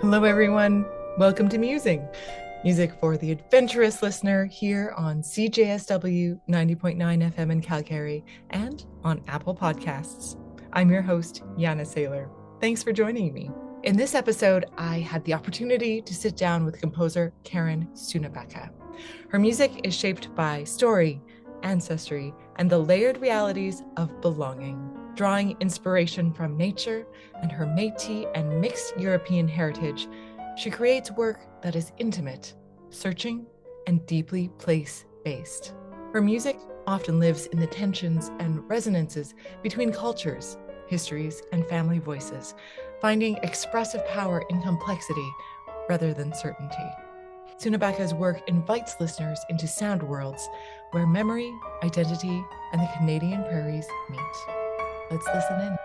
Hello, everyone. Welcome to Musing, music for the adventurous listener here on CJSW 90.9 FM in Calgary and on Apple Podcasts. I'm your host, Janna Sailor. Thanks for joining me. In this episode, I had the opportunity to sit down with composer Karen Sunabacka. Her music is shaped by story, ancestry, and the layered realities of belonging. Drawing inspiration from nature and her Métis and mixed European heritage, she creates work that is intimate, searching, and deeply place-based. Her music often lives in the tensions and resonances between cultures, histories, and family voices, finding expressive power in complexity rather than certainty. Sunabacka's work invites listeners into sound worlds where memory, identity, and the Canadian prairies meet. Let's listen in.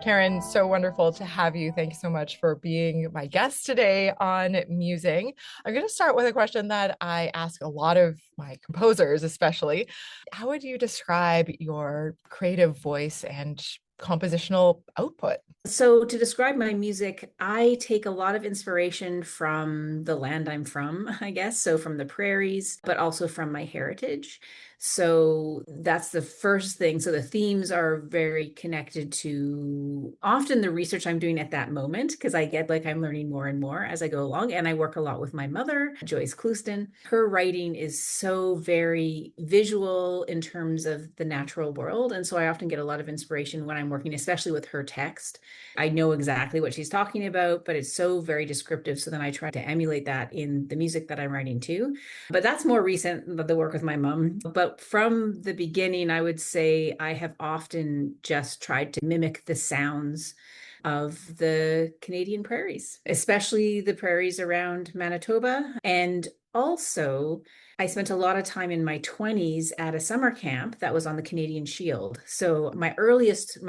Karen, so wonderful to have you. Thank you so much for being my guest today on Musing. I'm going to start with a question that I ask a lot of my composers, especially. How would you describe your creative voice and compositional output? So to describe my music, I take a lot of inspiration from the land I'm from, I guess. So from the prairies, but also from my heritage. So that's the first thing. So the themes are very connected to often the research I'm doing at that moment, because I get like I'm learning more and more as I go along. And I work a lot with my mother, Joyce Clouston. Her writing is so very visual in terms of the natural world. And so I often get a lot of inspiration when I'm working, especially with her text. I know exactly what she's talking about, but it's so very descriptive. So then I try to emulate that in the music that I'm writing too. But that's more recent, the work with my mom. But from the beginning, I would say I have often just tried to mimic the sounds of the Canadian prairies, especially the prairies around Manitoba. And also, I spent a lot of time in my 20s at a summer camp that was on the Canadian Shield. So my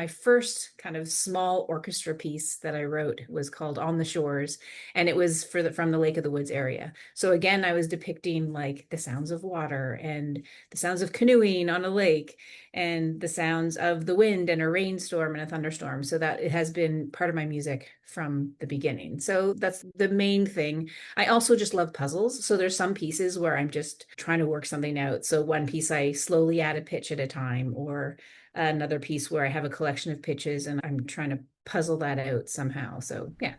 first kind of small orchestra piece that I wrote was called On the Shores, and it was from the Lake of the Woods area. So again, I was depicting like the sounds of water and the sounds of canoeing on a lake and the sounds of the wind and a rainstorm and a thunderstorm. So that it has been part of my music from the beginning. So that's the main thing. I also just love puzzles. So there's some pieces where I'm just trying to work something out. So one piece I slowly add a pitch at a time, or another piece where I have a collection of pitches and I'm trying to puzzle that out somehow. So yeah.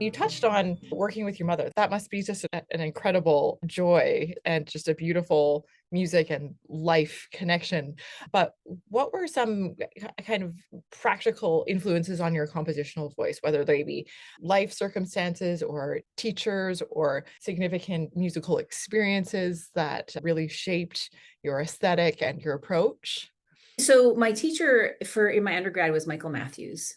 You touched on working with your mother. That must be just an incredible joy and just a beautiful music and life connection. But what were some kind of practical influences on your compositional voice, whether they be life circumstances or teachers or significant musical experiences that really shaped your aesthetic and your approach? So my teacher in my undergrad was Michael Matthews.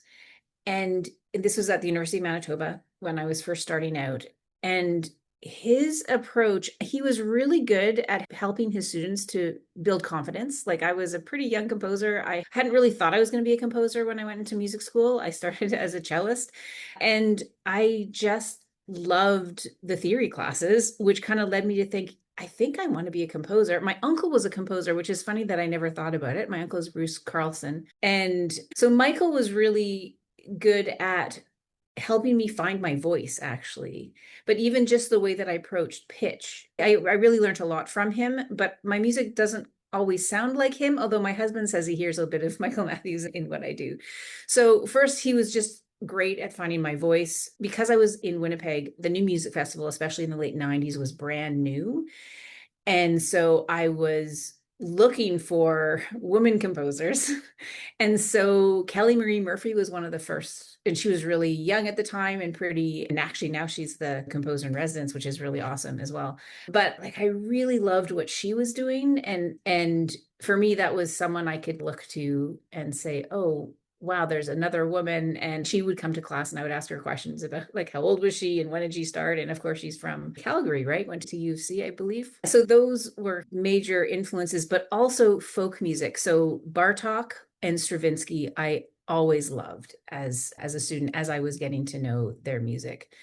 And this was at the University of Manitoba when I was first starting out. And his approach, he was really good at helping his students to build confidence. Like, I was a pretty young composer. I hadn't really thought I was going to be a composer when I went into music school. I started as a cellist, and I just loved the theory classes, which kind of led me to think, I think I want to be a composer. My uncle was a composer, which is funny that I never thought about it. My uncle is Bruce Carlson. And so Michael was really good at helping me find my voice, actually. But even just the way that I approached pitch, I really learned a lot from him. But my music doesn't always sound like him, although my husband says he hears a bit of Michael Matthews in what I do. So first, he was just great at finding my voice. Because I was in Winnipeg, the New Music Festival, especially in the late 90s, was brand new. And so I was looking for women composers. And so Kelly Marie Murphy was one of the first, and she was really young at the time and pretty, and actually now she's the composer in residence, which is really awesome as well. But like, I really loved what she was doing. And for me, that was someone I could look to and say, oh, wow, there's another woman. And she would come to class and I would ask her questions about, like, how old was she and when did she start? And of course, she's from Calgary, right? Went to U of C, I believe. So those were major influences, but also folk music. So Bartok and Stravinsky, I always loved as a student, as I was getting to know their music.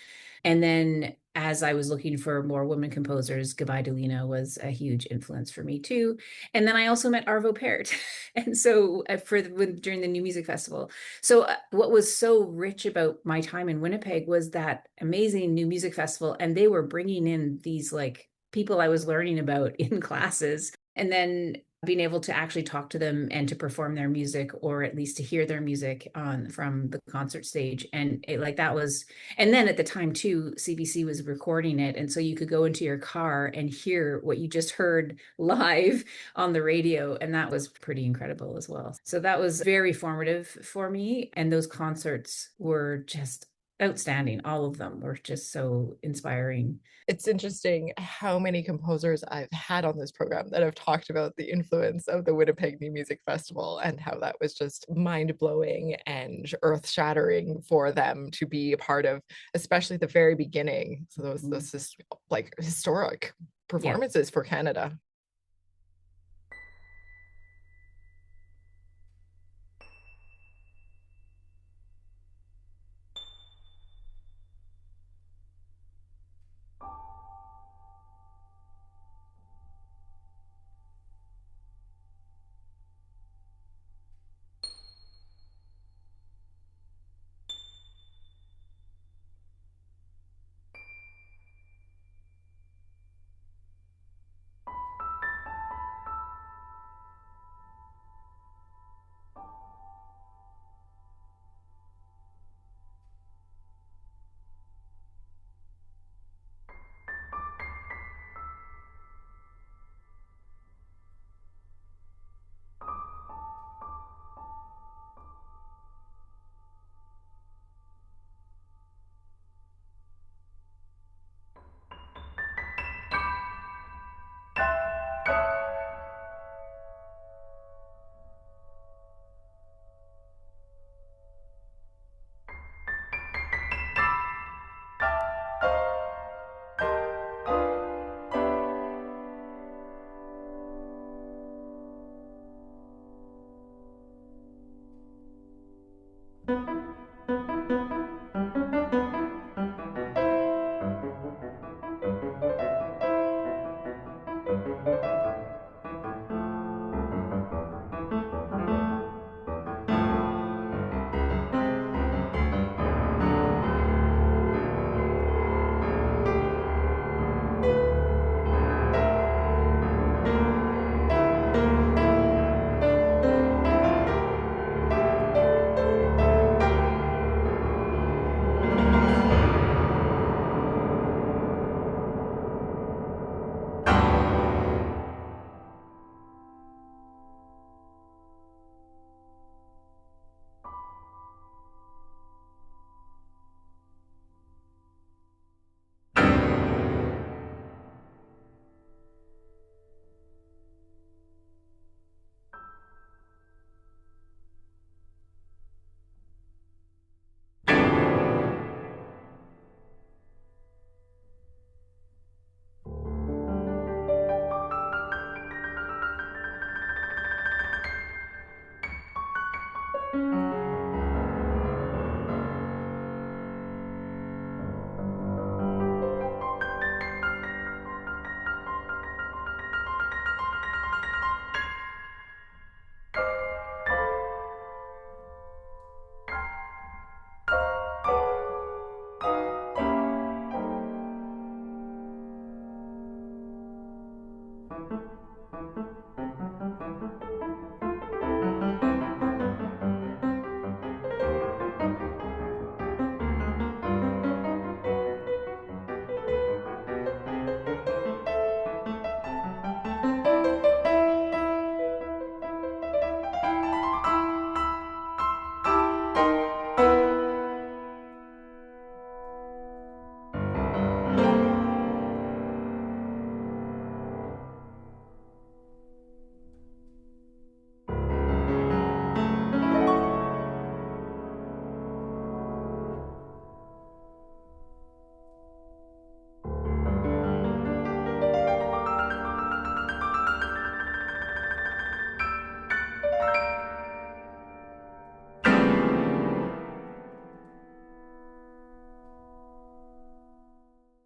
And then as I was looking for more women composers, Gabai Delina was a huge influence for me too. And then I also met Arvo Pärt. And so during the New Music Festival. So what was so rich about my time in Winnipeg was that amazing New Music Festival. And they were bringing in these like people I was learning about in classes. And then being able to actually talk to them and to perform their music, or at least to hear their music from the concert stage. And that was, and then at the time too, CBC was recording it. And so you could go into your car and hear what you just heard live on the radio. And that was pretty incredible as well. So that was very formative for me. And those concerts were just outstanding. All of them were just so inspiring. It's interesting how many composers I've had on this program that have talked about the influence of the Winnipeg New Music Festival and how that was just mind-blowing and earth-shattering for them to be a part of, especially the very beginning. So those just like historic performances for Canada.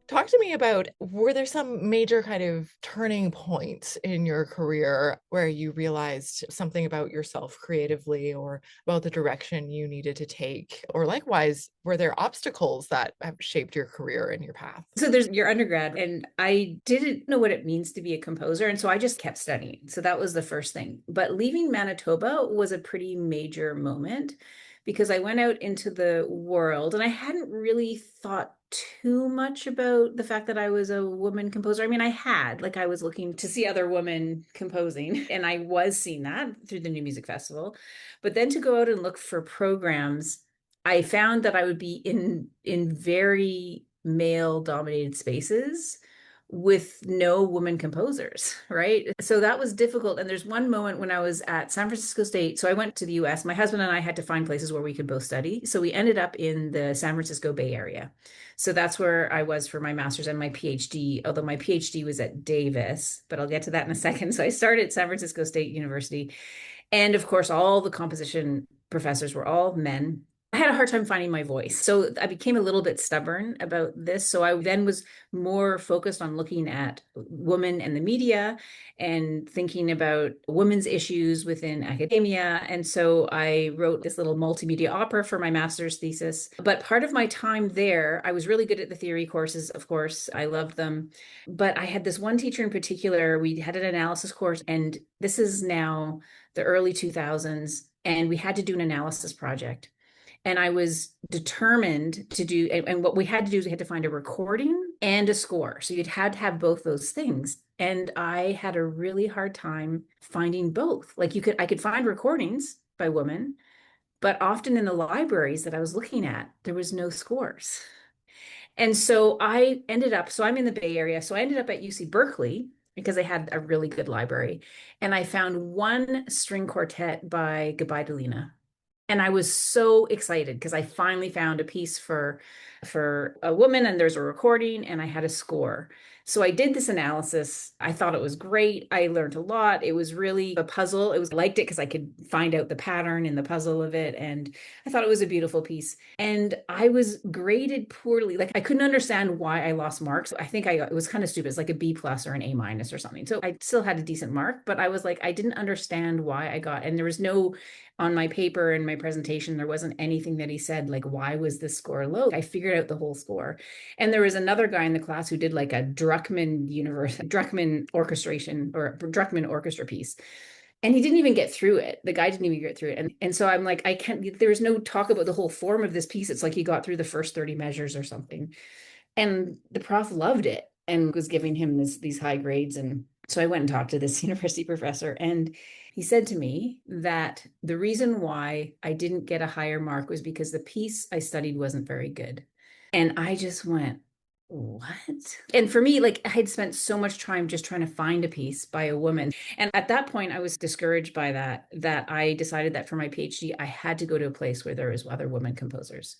Talk to me about, were there some major kind of turning points in your career where you realized something about yourself creatively or about the direction you needed to take? Or likewise, were there obstacles that have shaped your career and your path? So there's your undergrad, and I didn't know what it means to be a composer. And so I just kept studying. So that was the first thing. But leaving Manitoba was a pretty major moment because I went out into the world and I hadn't really thought too much about the fact that I was a woman composer. I mean, I had, like, I was looking to see other women composing, and I was seeing that through the New Music Festival. But then to go out and look for programs, I found that I would be in very male dominated spaces with no woman composers, right? So that was difficult. And there's one moment when I was at San Francisco State. So I went to the US. My husband and I had to find places where we could both study. So we ended up in the San Francisco Bay Area. So that's where I was for my master's and my PhD, although my PhD was at Davis, but I'll get to that in a second. So I started at San Francisco State University. And of course, all the composition professors were all men. I had a hard time finding my voice. So I became a little bit stubborn about this. So I then was more focused on looking at women and the media and thinking about women's issues within academia. And so I wrote this little multimedia opera for my master's thesis. But part of my time there, I was really good at the theory courses, of course. I loved them. But I had this one teacher in particular. We had an analysis course, and this is now the early 2000s, and we had to do an analysis project. And I was determined to do, and what we had to do is we had to find a recording and a score. So you'd had to have both those things. And I had a really hard time finding both. Like I could find recordings by women, but often in the libraries that I was looking at, there was no scores. And so I'm in the Bay Area. So I ended up at UC Berkeley because they had a really good library. And I found one string quartet by Gabai. And I was so excited because I finally found a piece for a woman, and there's a recording, and I had a score. So I did this analysis. I thought it was great. I learned a lot. It was really a puzzle. I liked it because I could find out the pattern in the puzzle of it. And I thought it was a beautiful piece. And I was graded poorly. Like, I couldn't understand why I lost marks. I think it was kind of stupid. It's like a B plus or an A minus or something. So I still had a decent mark, but I was like, I didn't understand why I got, and there was no, on my paper and my presentation, there wasn't anything that he said, like, why was this score low? I figured out the whole score. And there was another guy in the class who did like a Druckmann orchestration or Druckmann orchestra piece. And he didn't even get through it. The guy didn't even get through it. And so I'm like, there was no talk about the whole form of this piece. It's like he got through the first 30 measures or something. And the prof loved it and was giving him these high grades. And so I went and talked to this university professor, and he said to me that the reason why I didn't get a higher mark was because the piece I studied wasn't very good. And I just went, what? And for me, like, I had spent so much time just trying to find a piece by a woman. And at that point, I was discouraged by that I decided that for my PhD, I had to go to a place where there was other women composers.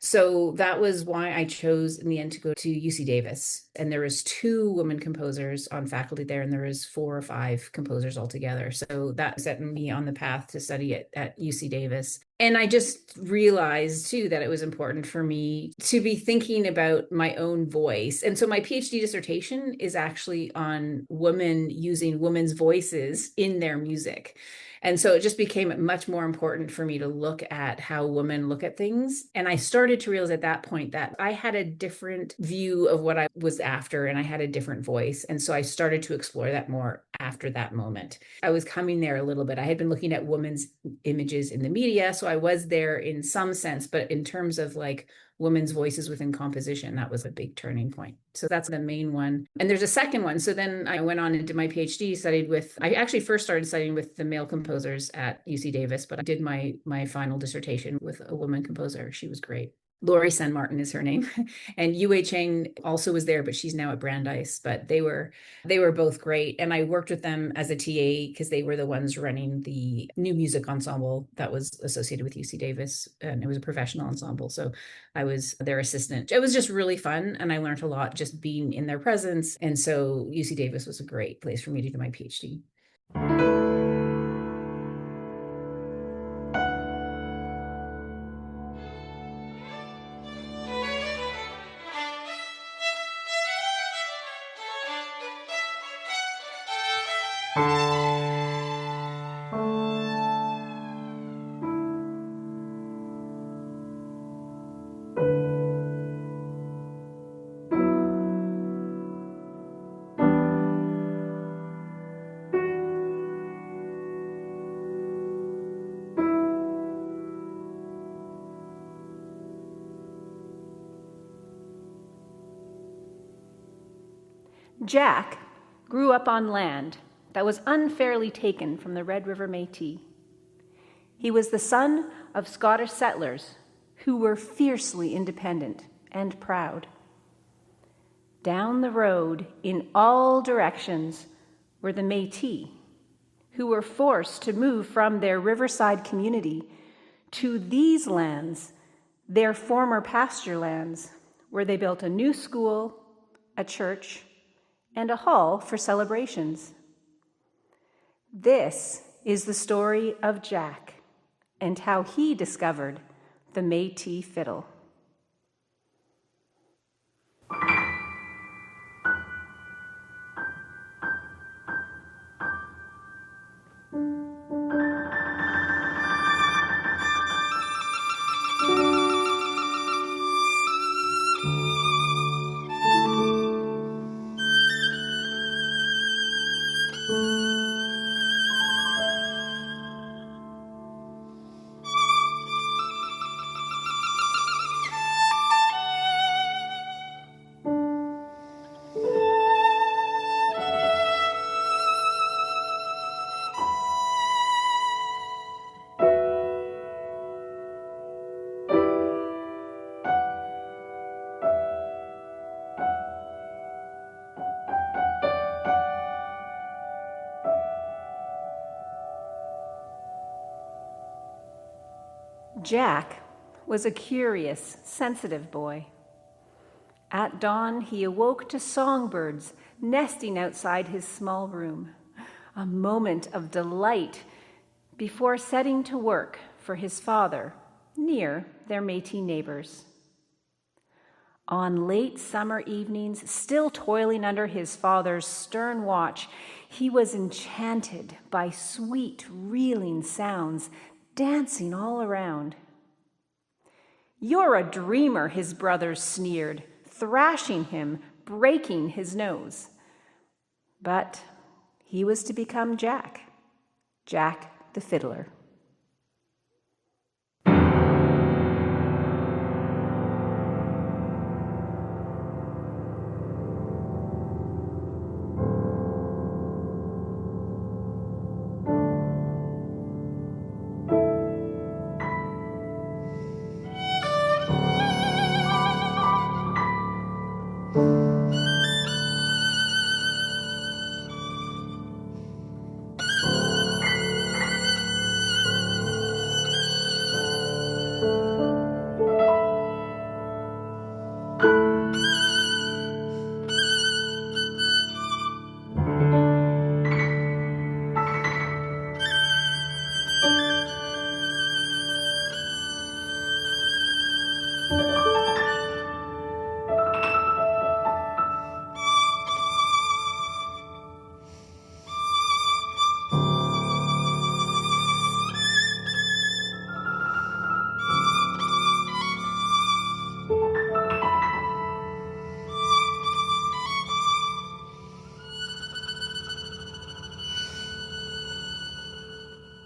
So that was why I chose in the end to go to UC Davis. And there was 2 women composers on faculty there, and there was 4 or 5 composers altogether. So that set me on the path to study at UC Davis. And I just realized too that it was important for me to be thinking about my own voice. And so my PhD dissertation is actually on women using women's voices in their music. And so it just became much more important for me to look at how women look at things. And I started to realize at that point that I had a different view of what I was after, and I had a different voice. And so I started to explore that more after that moment. I was coming there a little bit. I had been looking at women's images in the media, so I was there in some sense, but in terms of like women's voices within composition, that was a big turning point. So that's the main one. And there's a second one. So then I went on and did my PhD, I actually first started studying with the male composers at UC Davis, but I did my final dissertation with a woman composer. She was great. Laurie Sen Martin is her name. And Yue Cheng also was there, but she's now at Brandeis. But they were both great. And I worked with them as a TA because they were the ones running the new music ensemble that was associated with UC Davis. And it was a professional ensemble. So I was their assistant. It was just really fun. And I learned a lot just being in their presence. And so UC Davis was a great place for me to do my PhD. Jack grew up on land that was unfairly taken from the Red River Métis. He was the son of Scottish settlers who were fiercely independent and proud. Down the road, in all directions, were the Métis, who were forced to move from their riverside community to these lands, their former pasture lands, where they built a new school, a church, and a hall for celebrations. This is the story of Jack and how he discovered the Métis fiddle. Jack was a curious, sensitive boy. At dawn, he awoke to songbirds nesting outside his small room, a moment of delight before setting to work for his father near their Métis neighbors. On late summer evenings, still toiling under his father's stern watch, he was enchanted by sweet, reeling sounds dancing all around. "You're a dreamer," his brothers sneered, thrashing him, breaking his nose. But he was to become Jack the fiddler.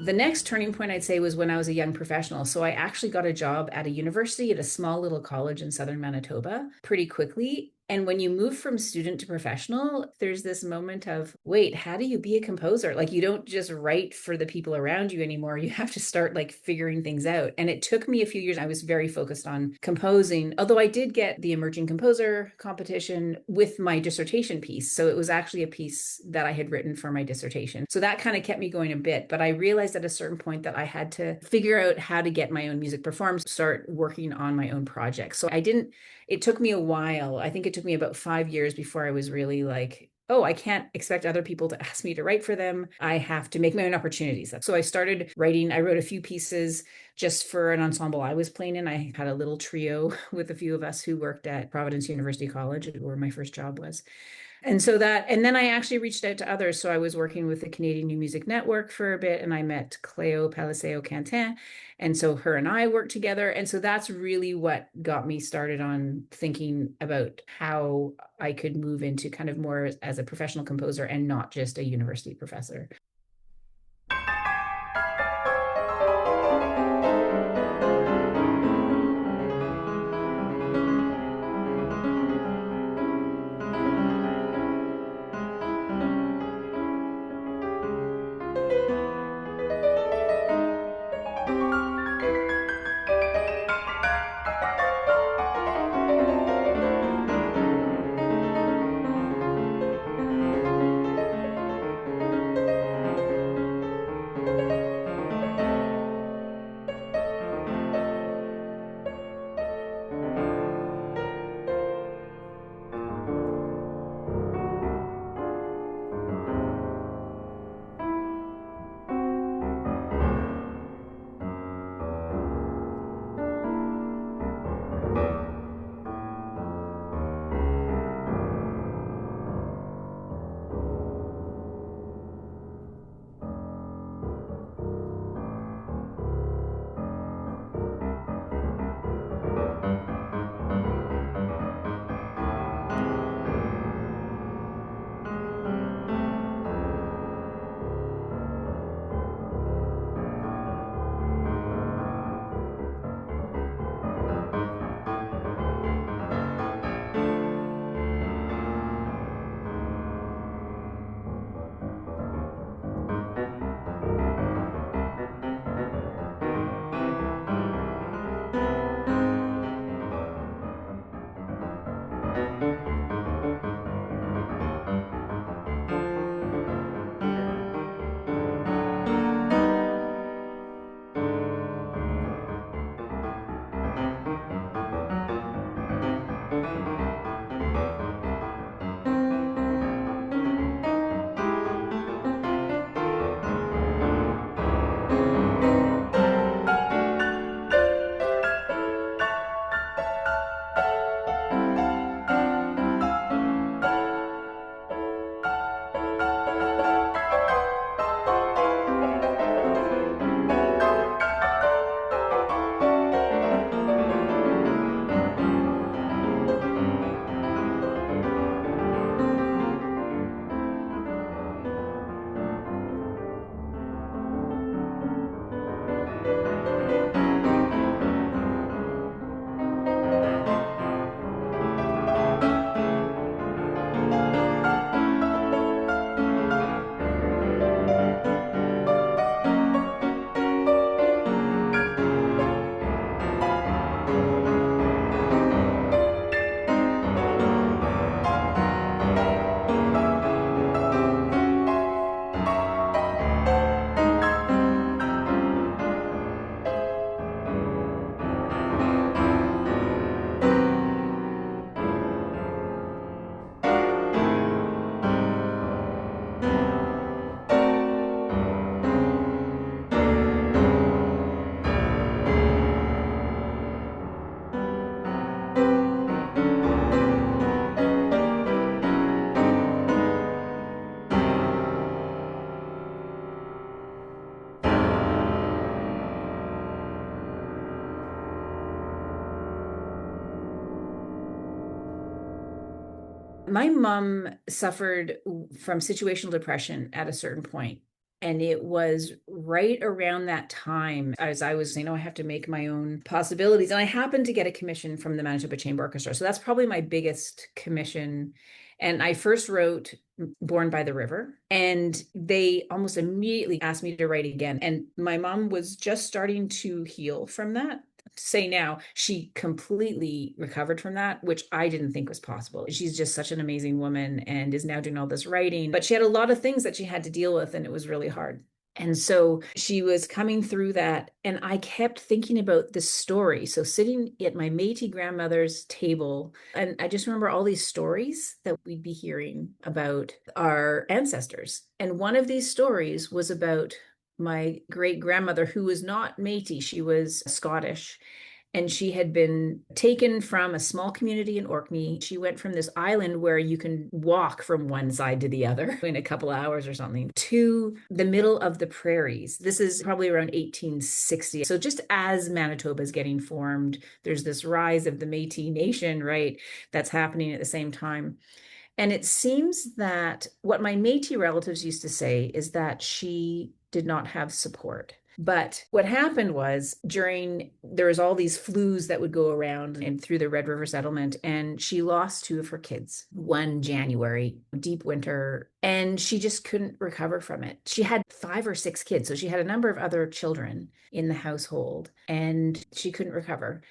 The next turning point, I'd say, was when I was a young professional. So I actually got a job at a university at a small little college in southern Manitoba pretty quickly. And when you move from student to professional, there's this moment of, wait, how do you be a composer? Like, you don't just write for the people around you anymore. You have to start like figuring things out. And it took me a few years. I was very focused on composing, although I did get the emerging composer competition with my dissertation piece. So it was actually a piece that I had written for my dissertation. So that kind of kept me going a bit. But I realized at a certain point that I had to figure out how to get my own music performed, start working on my own projects. So it took me a while. I think it took me about 5 years before I was really like, oh, I can't expect other people to ask me to write for them. I have to make my own opportunities. So I started writing. I wrote a few pieces just for an ensemble I was playing in. I had a little trio with a few of us who worked at Providence University College, where my first job was. And then I actually reached out to others. So I was working with the Canadian New Music Network for a bit, and I met Cléo Paliseo-Quentin. And so her and I worked together. And so that's really what got me started on thinking about how I could move into kind of more as a professional composer and not just a university professor. My mom suffered from situational depression at a certain point. And it was right around that time as I was saying, I have to make my own possibilities. And I happened to get a commission from the Manitoba Chamber Orchestra. So that's probably my biggest commission. And I first wrote Born by the River, and they almost immediately asked me to write again. And my mom was just starting to heal from that. Say now, she completely recovered from that, which I didn't think was possible. She's just such an amazing woman and is now doing all this writing, but she had a lot of things that she had to deal with, and it was really hard. And so she was coming through that, and I kept thinking about this story. So sitting at my Métis grandmother's table, and I just remember all these stories that we'd be hearing about our ancestors. And one of these stories was about my great grandmother, who was not Métis, she was Scottish. And she had been taken from a small community in Orkney. She went from this island where you can walk from one side to the other in a couple of hours or something to the middle of the prairies. This is probably around 1860. So just as Manitoba is getting formed, there's this rise of the Métis Nation, right? That's happening at the same time. And it seems that what my Métis relatives used to say is that she did not have support. But what happened was there was all these flus that would go around and through the Red River settlement, and she lost two of her kids one January, deep winter, and she just couldn't recover from it. She had 5 or 6 kids, so she had a number of other children in the household, and she couldn't recover.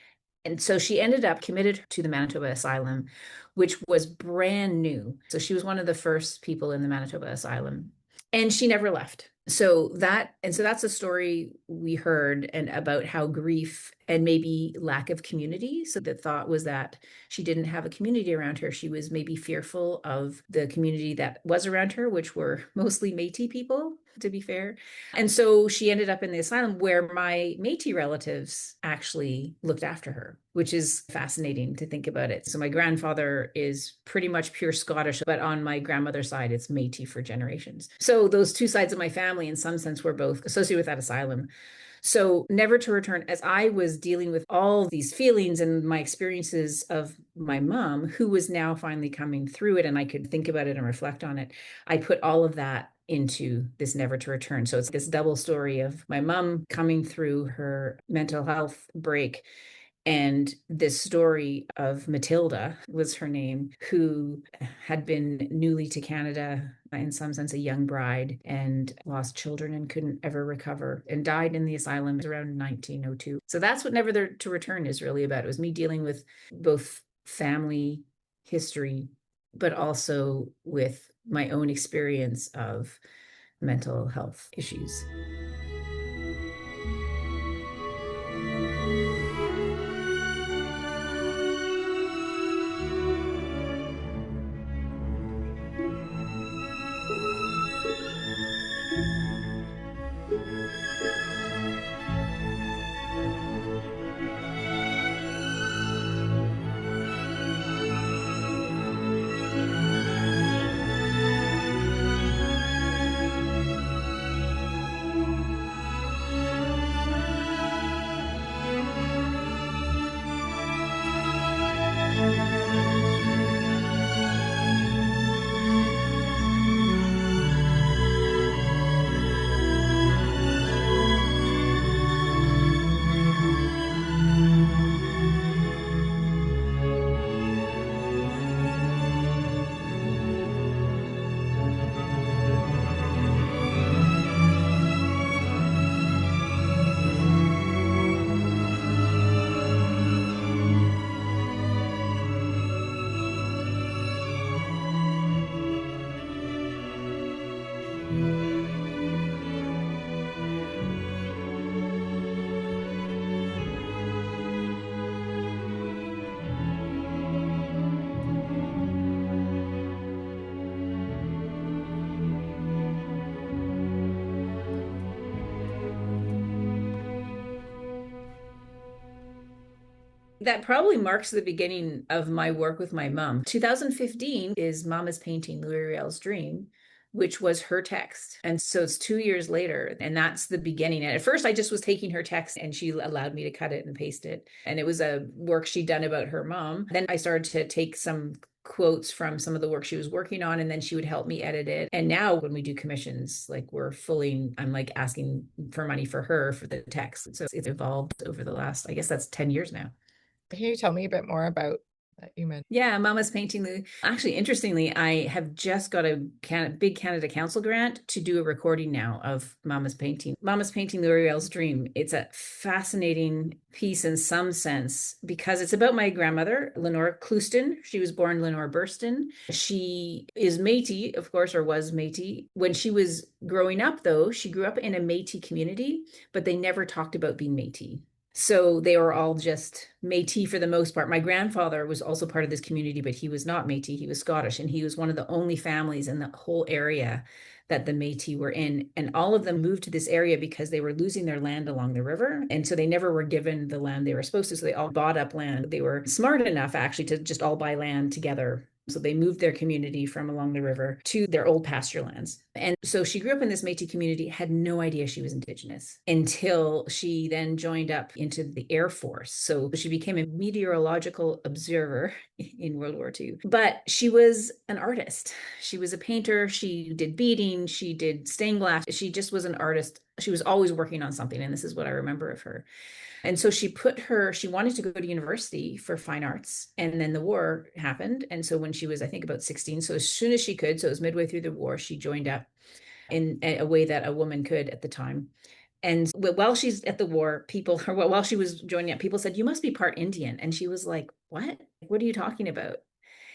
And so she ended up committed to the Manitoba Asylum, which was brand new. So she was one of the first people in the Manitoba Asylum, and she never left. So that's a story we heard, and about how grief and maybe lack of community. So the thought was that she didn't have a community around her. She was maybe fearful of the community that was around her, which were mostly Métis people, to be fair. And so she ended up in the asylum, where my Métis relatives actually looked after her, which is fascinating to think about it. So my grandfather is pretty much pure Scottish, but on my grandmother's side, it's Métis for generations. So those two sides of my family, in some sense, were both associated with that asylum. So Never to Return, as I was dealing with all these feelings and my experiences of my mom, who was now finally coming through it, and I could think about it and reflect on it, I put all of that into this Never to Return. So it's this double story of my mom coming through her mental health break, and this story of Matilda was her name, who had been newly to Canada, in some sense a young bride, and lost children and couldn't ever recover, and died in the asylum around 1902. So that's what Never to Return is really about. It was me dealing with both family history, but also with my own experience of mental health issues. That probably marks the beginning of my work with my mom. 2015 is Mama's painting, Louis Riel's Dream, which was her text. And so it's 2 years later, and that's the beginning. And at first I just was taking her text, and she allowed me to cut it and paste it. And it was a work she'd done about her mom. Then I started to take some quotes from some of the work she was working on, and then she would help me edit it. And now when we do commissions, like I'm like asking for money for her for the text. So it's evolved over the last, I guess that's 10 years now. Can you tell me a bit more about that you mentioned? Yeah, Mama's Painting. Actually, interestingly, I have just got a big Canada Council grant to do a recording now of Mama's Painting. Mama's Painting, Riel's Dream. It's a fascinating piece in some sense because it's about my grandmother, Lenore Clouston. She was born Lenore Burston. She is Métis, of course, or was Métis. When she was growing up, though, she grew up in a Métis community, but they never talked about being Métis. So they were all just Métis for the most part. My grandfather was also part of this community, but he was not Métis. He was Scottish, and he was one of the only families in the whole area that the Métis were in. And all of them moved to this area because they were losing their land along the river. And so they never were given the land they were supposed to. So they all bought up land. They were smart enough actually to just all buy land together. So they moved their community from along the river to their old pasture lands. And so she grew up in this Métis community, had no idea she was Indigenous until she then joined up into the Air Force. So she became a meteorological observer in World War II. But she was an artist. She was a painter. She did beading. She did stained glass. She just was an artist. She was always working on something. And this is what I remember of her. And so she wanted to go to university for fine arts. And then the war happened. And so when she was, I think, about 16, so as soon as she could, so it was midway through the war, she joined up in a way that a woman could at the time. And while she's at the war, while she was joining up, people said, "You must be part Indian." And she was like, "What? What are you talking about?"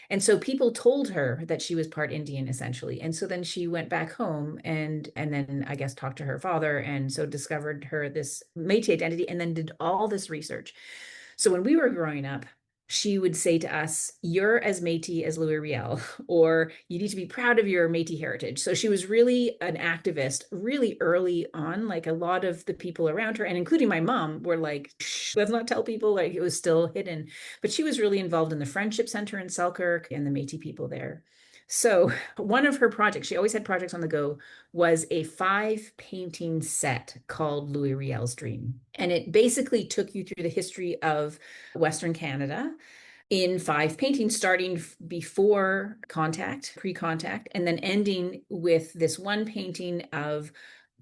And so people told her that she was part Indian, essentially. And so then she went back home and then I guess talked to her father, and so discovered her this Métis identity, and then did all this research. So when we were growing up, she would say to us, "You're as Métis as Louis Riel," or "You need to be proud of your Métis heritage." So she was really an activist really early on. Like a lot of the people around her, and including my mom, were like, "Shh, let's not tell people," like it was still hidden. But she was really involved in the Friendship Center in Selkirk and the Métis people there. So one of her projects, she always had projects on the go, was a 5-painting set called Louis Riel's Dream. And it basically took you through the history of Western Canada in 5 paintings, starting before contact, pre-contact, and then ending with this one painting of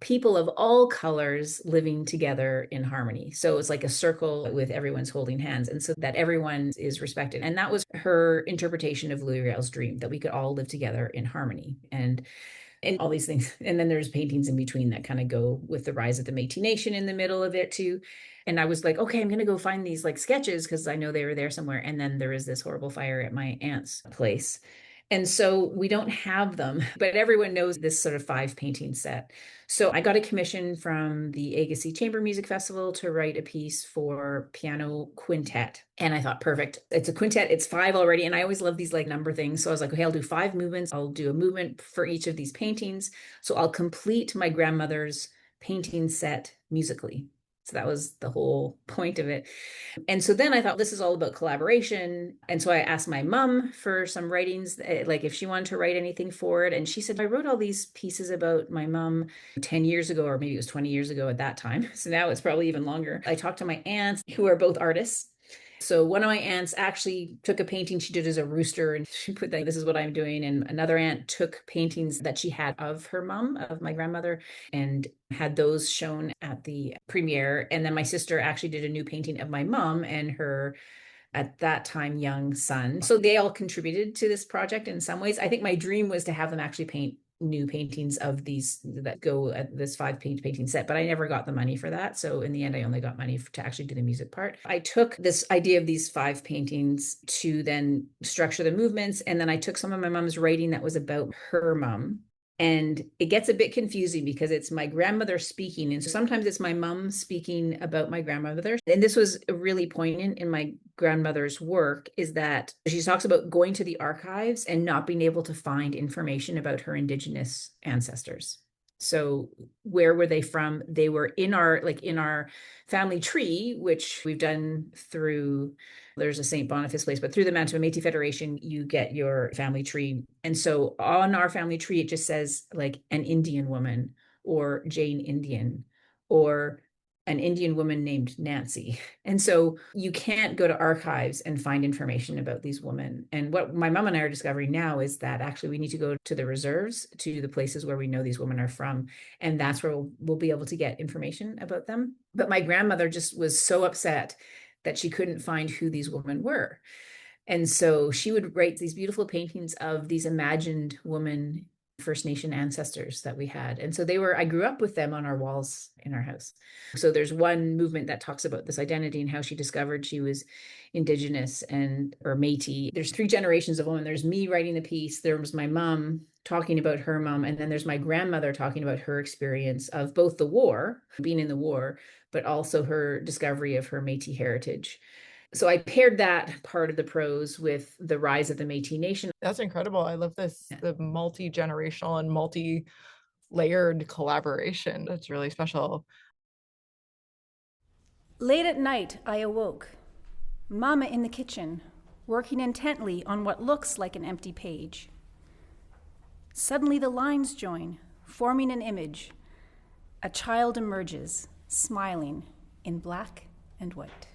people of all colors living together in harmony. So it's like a circle with everyone's holding hands, and so that everyone is respected. And that was her interpretation of Louis Riel's dream, that we could all live together in harmony and all these things. And then there's paintings in between that kind of go with the rise of the Métis Nation in the middle of it too. And I was like, okay, I'm going to go find these like sketches because I know they were there somewhere. And then there is this horrible fire at my aunt's place. And so we don't have them, but everyone knows this sort of 5-painting set. So I got a commission from the Agassiz Chamber Music Festival to write a piece for piano quintet. And I thought, perfect. It's a quintet. It's 5 already. And I always love these like number things. So I was like, okay, I'll do 5 movements. I'll do a movement for each of these paintings. So I'll complete my grandmother's painting set musically. So that was the whole point of it. And so then I thought, this is all about collaboration. And so I asked my mom for some writings, like if she wanted to write anything for it. And she said, I wrote all these pieces about my mom 10 years ago, or maybe it was 20 years ago at that time. So now it's probably even longer. I talked to my aunts, who are both artists. So one of my aunts actually took a painting she did as a rooster, and she put that, this is what I'm doing. And another aunt took paintings that she had of her mom, of my grandmother, and had those shown at the premiere. And then my sister actually did a new painting of my mom and her, at that time, young son. So they all contributed to this project in some ways. I think my dream was to have them actually paint new paintings of these that go at this 5-painting set, but I never got the money for that. So in the end, I only got money to actually do the music part. I took this idea of these 5 paintings to then structure the movements. And then I took some of my mom's writing that was about her mom. And it gets a bit confusing because it's my grandmother speaking. And so sometimes it's my mom speaking about my grandmother. And this was really poignant in my grandmother's work, is that she talks about going to the archives and not being able to find information about her Indigenous ancestors. So where were they from? They were in our family tree, which we've done through, there's a St. Boniface place, but through the Manitoba Métis Federation, you get your family tree. And so on our family tree, it just says like an Indian woman or Jane Indian or an Indian woman named Nancy. And so you can't go to archives and find information about these women. And what my mom and I are discovering now is that actually we need to go to the reserves, to the places where we know these women are from. And that's where we'll be able to get information about them. But my grandmother just was so upset that she couldn't find who these women were. And so she would write these beautiful paintings of these imagined women, First Nation ancestors that we had. And so I grew up with them on our walls in our house. So there's one movement that talks about this identity and how she discovered she was Indigenous or Métis. There's 3 generations of women. There's me writing the piece. There was my mom talking about her mom. And then there's my grandmother talking about her experience of both the war, being in the war, but also her discovery of her Métis heritage. So I paired that part of the prose with the rise of the Métis Nation. That's incredible. I love this, the multi-generational and multi-layered collaboration. That's really special. Late at night, I awoke. Mama in the kitchen, working intently on what looks like an empty page. Suddenly the lines join, forming an image. A child emerges, smiling in black and white.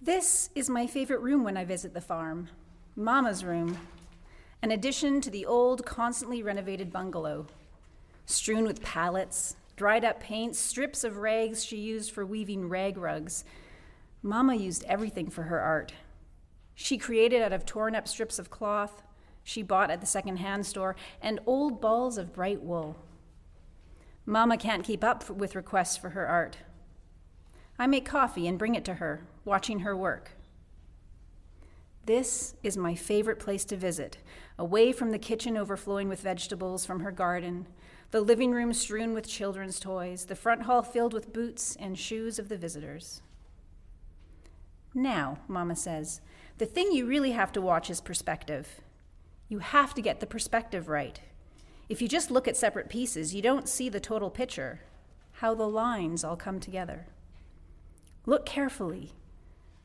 This is my favorite room when I visit the farm, Mama's room, an addition to the old, constantly renovated bungalow, strewn with pallets, dried up paints, strips of rags she used for weaving rag rugs. Mama used everything for her art. She created out of torn up strips of cloth she bought at the second-hand store and old balls of bright wool. Mama can't keep up with requests for her art. I make coffee and bring it to her, watching her work. This is my favorite place to visit, away from the kitchen overflowing with vegetables from her garden, the living room strewn with children's toys, the front hall filled with boots and shoes of the visitors. Now, Mama says, the thing you really have to watch is perspective. You have to get the perspective right. If you just look at separate pieces, you don't see the total picture, how the lines all come together. Look carefully.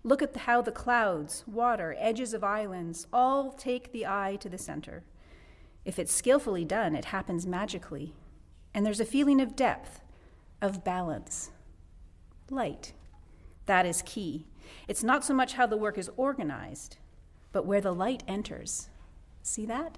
Look at how the clouds, water, edges of islands all take the eye to the center. If it's skillfully done, it happens magically. And there's a feeling of depth, of balance. Light. That is key. It's not so much how the work is organized, but where the light enters. See that?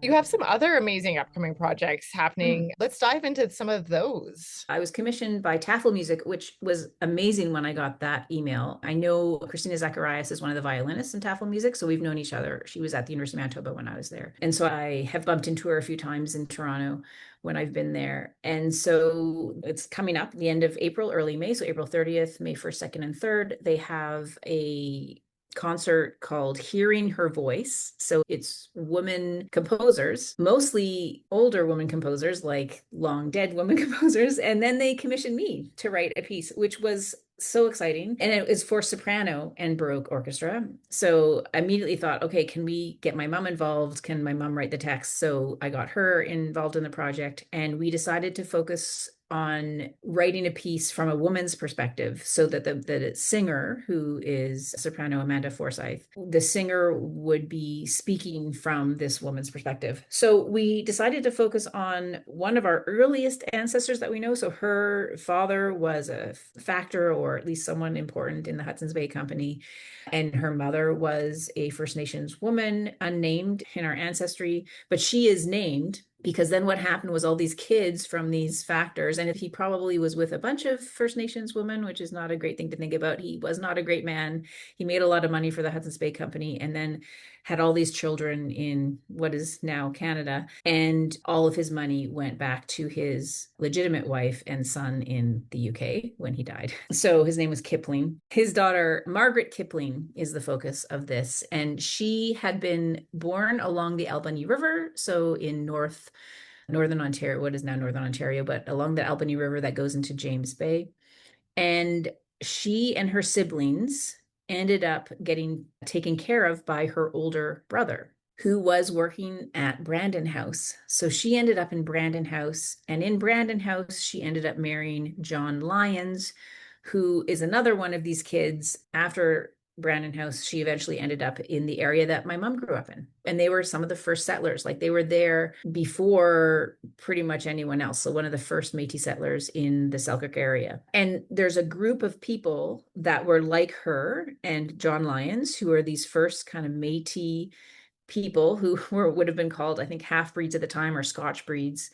You have some other amazing upcoming projects happening. Let's dive into some of those. I was commissioned by Taffel Music, which was amazing when I got that email. I know Christina Zacharias is one of the violinists in Taffel Music, so we've known each other. She was at the University of Manitoba when I was there. And so I have bumped into her a few times in Toronto when I've been there. And so it's coming up the end of April, early May. So April 30th, May 1st, 2nd, and 3rd, they have a concert called Hearing Her Voice. So it's women composers, mostly older women composers, like long dead women composers. And then they commissioned me to write a piece, which was so exciting. And it was for soprano and Baroque orchestra. So I immediately thought, okay, can we get my mom involved? Can my mom write the text? So I got her involved in the project, and we decided to focus on writing a piece from a woman's perspective, so that the singer, who is soprano Amanda Forsyth, the singer would be speaking from this woman's perspective. So we decided to focus on one of our earliest ancestors that we know. So her father was a factor, or at least someone important in the Hudson's Bay Company, and her mother was a First Nations woman, unnamed in our ancestry, but she is named because then what happened was all these kids from these factors, and he probably was with a bunch of First Nations women, which is not a great thing to think about. He was not a great man. He made a lot of money for the Hudson's Bay Company, and then had all these children in what is now Canada, and all of his money went back to his legitimate wife and son in the UK when he died. So his name was Kipling. His daughter, Margaret Kipling, is the focus of this, and she had been born along the Albany River, so in northern Ontario, what is now Northern Ontario, but along the Albany River that goes into James Bay. And she and her siblings ended up getting taken care of by her older brother, who was working at Brandon House. So she ended up in Brandon House, and in Brandon House, she ended up marrying John Lyons, who is another one of these kids. After Brandon House, she eventually ended up in the area that my mom grew up in. And they were some of the first settlers. Like, they were there before pretty much anyone else. So one of the first Métis settlers in the Selkirk area. And there's a group of people that were like her and John Lyons, who are these first kind of Métis people who would have been called, I think, half breeds at the time, or Scotch breeds.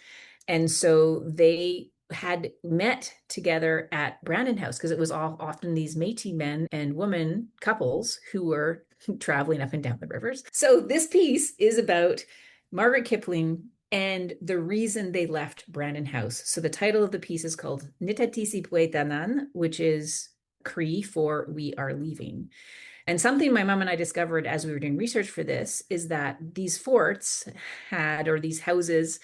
And so they had met together at Brandon House, because it was often these Métis men and women couples who were traveling up and down the rivers. So this piece is about Margaret Kipling and the reason they left Brandon House. So the title of the piece is called Nitatisi Puetanan, which is Cree for we are leaving. And something my mom and I discovered as we were doing research for this is that these forts had, or these houses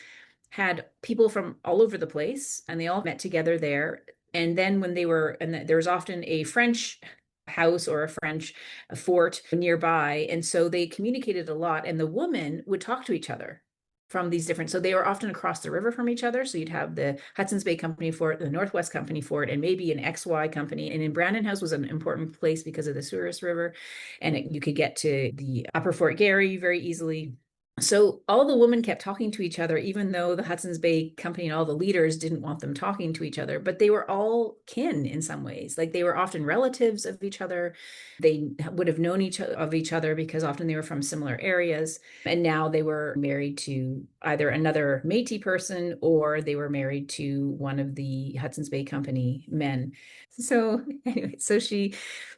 had, people from all over the place, and they all met together there. And then when they were, and there was often a French house or a French fort nearby. And so they communicated a lot, and the women would talk to each other from these different, so they were often across the river from each other. So you'd have the Hudson's Bay Company Fort, the Northwest Company Fort, and maybe an XY Company. And in Brandon House was an important place because of the Souris River, and you could get to the Upper Fort Garry very easily. So all the women kept talking to each other, even though the Hudson's Bay Company and all the leaders didn't want them talking to each other, but they were all kin in some ways. Like, they were often relatives of each other. They would have known each other because often they were from similar areas. And now they were married to either another Métis person, or they were married to one of the Hudson's Bay Company men. So anyway,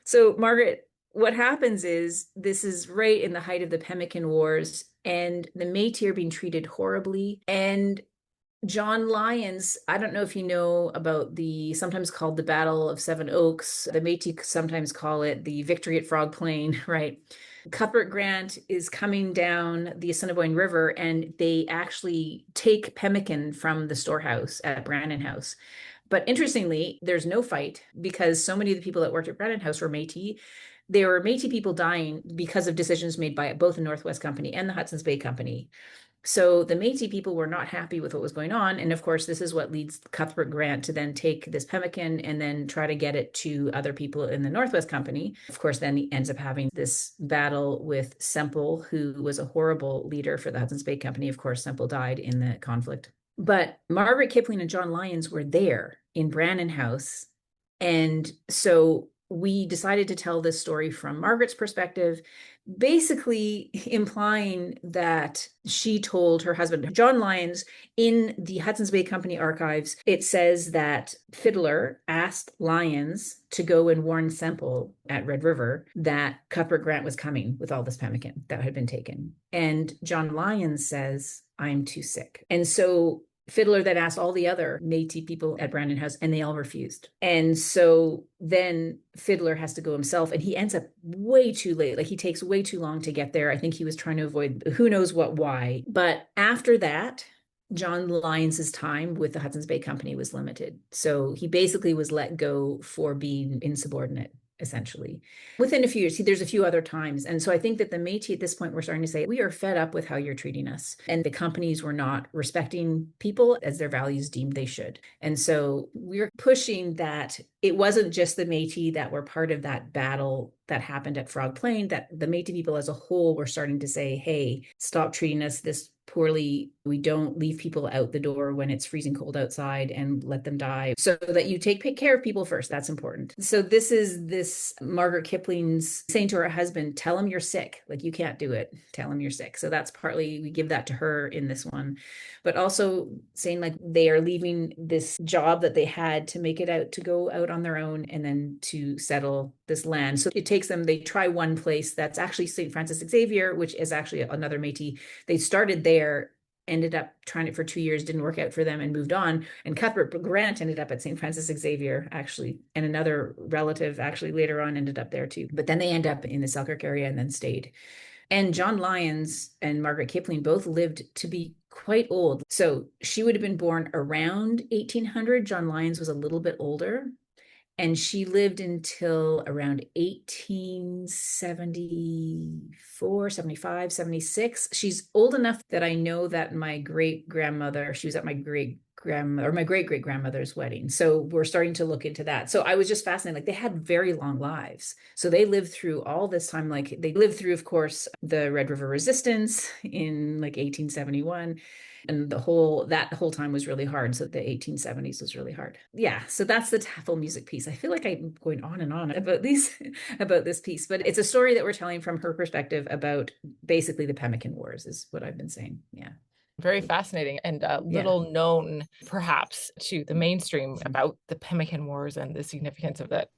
so Margaret, what happens is, this is right in the height of the Pemmican Wars. and the Métis are being treated horribly. And John Lyons, I don't know if you know about the sometimes called the Battle of Seven Oaks. The Métis sometimes call it the Victory at Frog Plain, right? Cuthbert Grant is coming down the Assiniboine River, and they actually take pemmican from the storehouse at Brandon House. But interestingly, there's no fight because so many of the people that worked at Brandon House were Métis. There were Métis people dying because of decisions made by both the Northwest Company and the Hudson's Bay Company. So the Métis people were not happy with what was going on. And of course, this is what leads Cuthbert Grant to then take this pemmican and then try to get it to other people in the Northwest Company. Of course, then he ends up having this battle with Semple, who was a horrible leader for the Hudson's Bay Company. Of course, Semple died in the conflict. But Margaret Kipling and John Lyons were there in Brandon House. And so we decided to tell this story from Margaret's perspective, basically implying that she told her husband, John Lyons, in the Hudson's Bay Company archives, it says that Fiddler asked Lyons to go and warn Semple at Red River that Cuthbert Grant was coming with all this pemmican that had been taken. And John Lyons says, I'm too sick. And so Fiddler then asked all the other Métis people at Brandon House, and they all refused. And so then Fiddler has to go himself, and he ends up way too late. Like, he takes way too long to get there. I think he was trying to avoid who knows why. But after that, John Lyons's time with the Hudson's Bay Company was limited. So he basically was let go for being insubordinate, essentially. Within a few years, there's a few other times. And so I think that the Métis at this point were starting to say, we are fed up with how you're treating us. And the companies were not respecting people as their values deemed they should. And so we're pushing that it wasn't just the Métis that were part of that battle that happened at Frog Plain, that the Métis people as a whole were starting to say, hey, stop treating us this poorly. We don't leave people out the door when it's freezing cold outside and let them die. So that you take care of people first. That's important. So this is this Margaret Kipling's saying to her husband, tell him you're sick. Like, you can't do it. Tell him you're sick. So that's partly, we give that to her in this one, but also saying like they are leaving this job that they had to make it out, to go out on their own and then to settle this land. So it takes them, they try one place that's actually St. Francis Xavier, which is actually another Métis. They started there, ended up trying it for 2 years, didn't work out for them and moved on. And Cuthbert Grant ended up at St. Francis Xavier, actually, and another relative actually later on ended up there too. But then they end up in the Selkirk area and then stayed. And John Lyons and Margaret Kipling both lived to be quite old. So she would have been born around 1800. John Lyons was a little bit older. And she lived until around 1874, 75, 76. She's old enough that I know that my great-grandmother, she was at my great-great-grandmother's wedding. So we're starting to look into that. So I was just fascinated. Like, they had very long lives. So they lived through all this time. Like, they lived through, of course, the Red River Resistance in like 1871. And that whole time was really hard. So the 1870s was really hard. Yeah. So that's the TAFL music piece. I feel like I'm going on and on about this piece, but it's a story that we're telling from her perspective about basically the Pemmican Wars is what I've been saying. Yeah. Very fascinating and little known perhaps to the mainstream about the Pemmican Wars and the significance of that.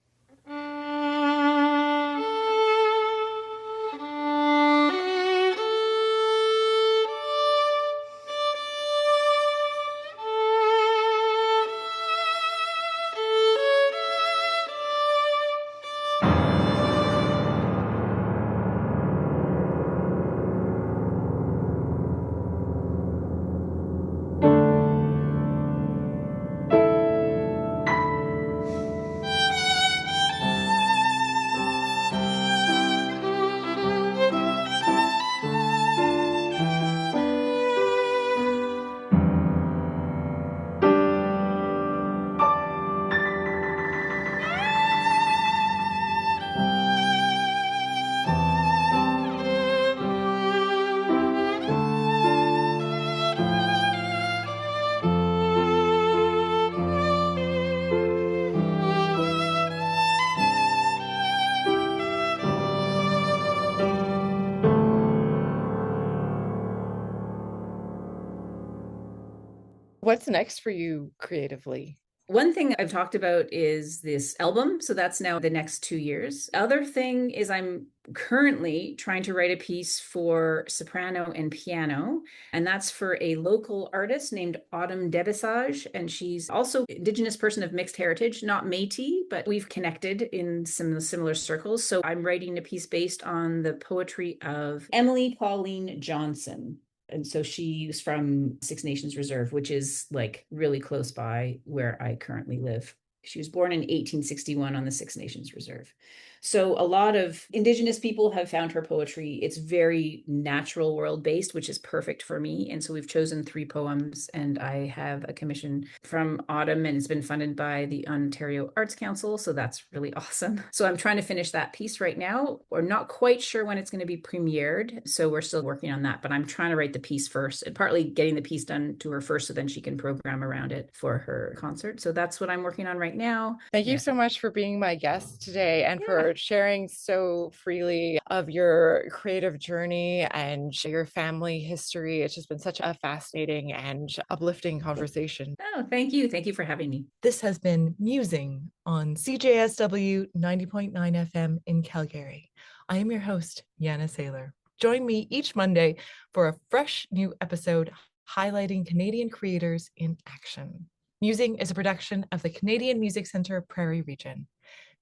What's next for you creatively? One thing I've talked about is this album. So that's now the next 2 years. Other thing is I'm currently trying to write a piece for soprano and piano, and that's for a local artist named Autumn Debessage, and she's also Indigenous person of mixed heritage, not Métis, but we've connected in some similar circles. So I'm writing a piece based on the poetry of Emily Pauline Johnson. And so she's from Six Nations Reserve, which is like really close by where I currently live. She was born in 1861 on the Six Nations Reserve. So a lot of Indigenous people have found her poetry. It's very natural world based, which is perfect for me. And so we've chosen 3 poems, and I have a commission from Autumn, and it's been funded by the Ontario Arts Council. So that's really awesome. So I'm trying to finish that piece right now. We're not quite sure when it's going to be premiered. So we're still working on that, but I'm trying to write the piece first, and partly getting the piece done to her first so then she can program around it for her concert. So that's what I'm working on right now. Thank you so much for being my guest today and for sharing so freely of your creative journey and your family history. It's just been such a fascinating and uplifting conversation. Oh, thank you. Thank you for having me. This has been Musing on CJSW 90.9 FM in Calgary. I am your host, Janna Sailor. Join me each Monday for a fresh new episode highlighting Canadian creators in action. Musing is a production of the Canadian Music Centre Prairie Region.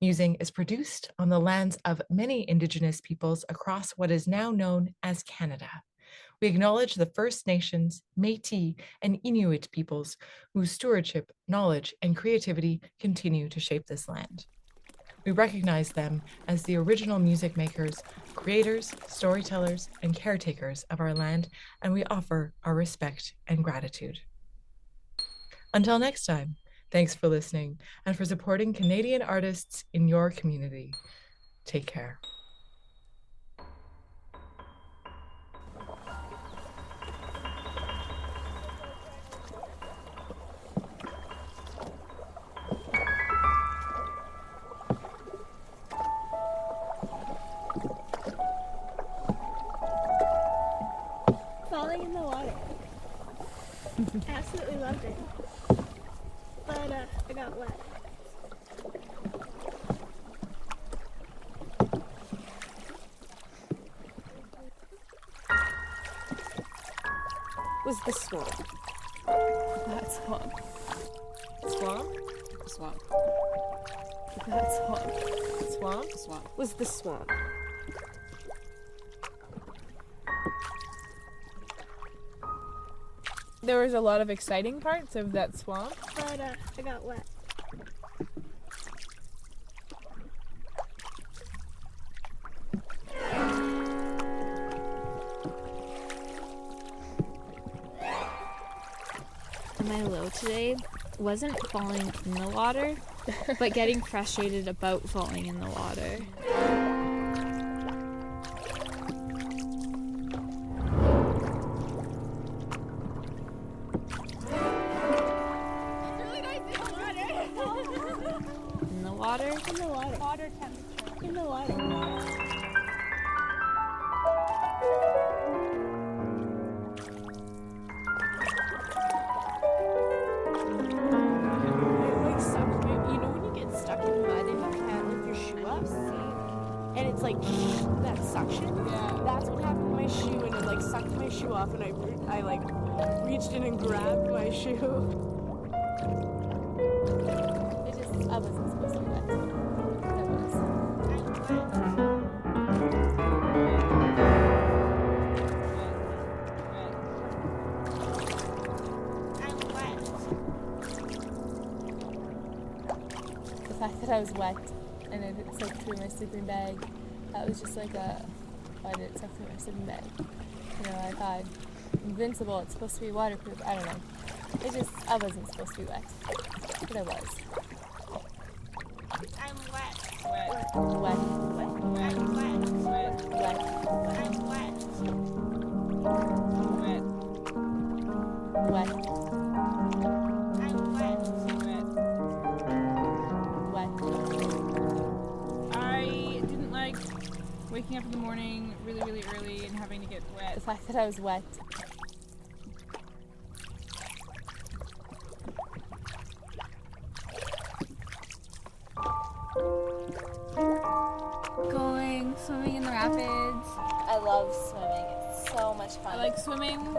Musing is produced on the lands of many Indigenous peoples across what is now known as Canada. We acknowledge the First Nations, Métis, and Inuit peoples whose stewardship, knowledge, and creativity continue to shape this land. We recognize them as the original music makers, creators, storytellers, and caretakers of our land, and we offer our respect and gratitude. Until next time, thanks for listening and for supporting Canadian artists in your community. Take care. Falling in the water. Absolutely loved it. But I got wet. Was the swamp. That swamp. Swamp? Swamp. That swamp. Swamp? Swamp. Was the swamp. There was a lot of exciting parts of that swamp. But I got wet. My low today wasn't falling in the water, but getting frustrated about falling in the water. In the water? In the water. Water temperature. In the water. And it's like that suction. Yeah. That's what happened to my shoe, and it like sucked my shoe off, and I like reached in and grabbed my shoe. It just I wasn't supposed to do that. That was. I'm wet. The fact that I was wet. And it soaked through my sleeping bag. That was just like why did it soak through my sleeping bag? You know, I thought, invincible, it's supposed to be waterproof. I don't know. I wasn't supposed to be wet. But I was. I'm wet. Wet. Wet. I'm wet. Wet. Wet. I'm wet. Wet. Wet. I'm wet. Waking up in the morning really, really early and having to get wet. The fact that I was wet. swimming in the rapids. I love swimming. It's so much fun. I like swimming.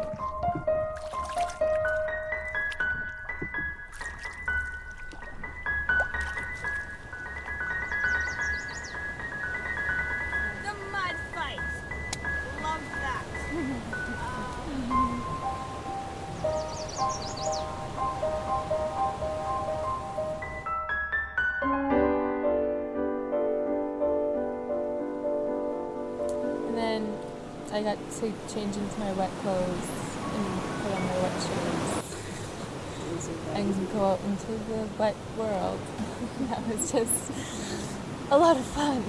The mud fight. Love that. And then I got to change into my wet clothes and put on my wet shoes and go out into the wet world. That was just a lot of fun.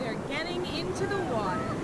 They're getting into the water.